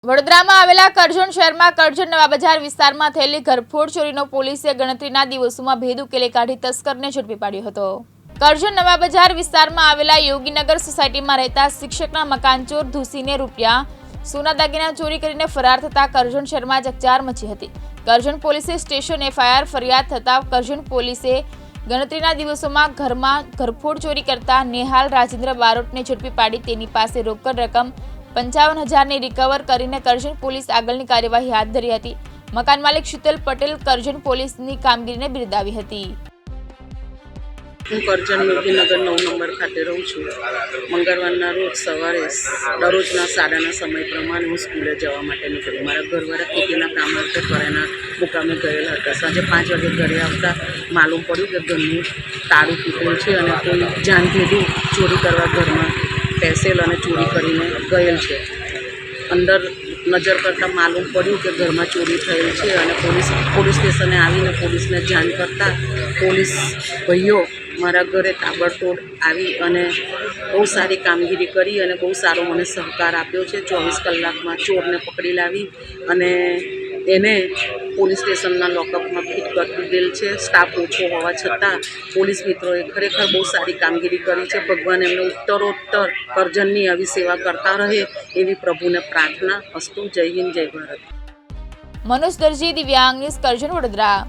વડોદરામાં આવેલા કરજણ શહેરમાં કરજણ નવા બજાર વિસ્તારમાં થયેલી ઘરફોડ ચોરીનો પોલીસે ગણતરીના દિવસોમાં ભેદ ઉકેલી કાઢી તસ્કરને ઝડપી પાડ્યો હતો। કરજણ નવા બજાર વિસ્તારમાં આવેલા યોગીનગર સોસાયટીમાં રહેતા શિક્ષકના મકાન ચોર ધૂસીને રૂપિયા સોના દાગીના ચોરી કરીને ફરાર થતા કરજણ શહેરમાં ચકચાર મચી હતી। કરજણ પોલીસે સ્ટેશન FIR ફરિયાદ થતા કરજણ પોલીસે ગણતરીના દિવસોમાં ઘરમાં ઘરફોડ ચોરી કરતા નેહાલ રાજેન્દ્ર બારોટને ઝડપી પાડી તેની પાસે રોકડ રકમ 55,000 રિકવર કરીને કરજણ પોલીસ આગળની કાર્યવાહી હાથ ધરી હતી। મકાન માલિક શીતલ પટેલ કરજણ પોલીસની કામગીરીને બિરદાવી હતી। હું કરજણ યોગીનગર 9 નંબર ખાતે રહું છું। મંગળવારના રોજ સવારે દરરોજના શાળાના સમય પ્રમાણે હું સ્કૂલે જવા માટે નીકળી। મારા ઘરવાળા ખેતીના કામ અર્થે ફરેના મુકામે ગયેલા હતા। સાંજે 5 વાગે ઘરે આવતા માલુમ પડ્યું કે ઘરનું તાળું તૂટેલું છે અને કોઈ જાનભેદુ ચોરી કરવા ઘરમાં પેસેલ અને ચોરી કરીને ગયેલ છે। અંદર નજર કરતાં માલુમ પડ્યું કે ઘરમાં ચોરી થયેલ છે અને પોલીસ સ્ટેશને આવીને પોલીસને જાણ કરતાં પોલીસ ભાઈઓ મારા ઘરે તાબડતોડ આવી અને બહુ સારી કામગીરી કરી અને બહુ સારો મને સહકાર આપ્યો છે। 24 કલાકમાં ચોરને પકડી લાવી અને એને પોલીસ સ્ટેશનના લોકઅપમાં ફિટ કરી દીધેલ છે। સ્ટાફ ઓછો હોવા છતાં પોલીસ મિત્રોએ ખરેખર બહુ સારી કામગીરી કરી છે। ભગવાન એમને ઉત્તરોત્તર કરજણની આવી સેવા કરતા રહે એવી પ્રભુને પ્રાર્થના। અસ્તુ। જય હિન્દ, જય ભારત। મનોજ દરજી, દિવ્યાંગ ન્યૂઝ, કરજણ, વડોદરા।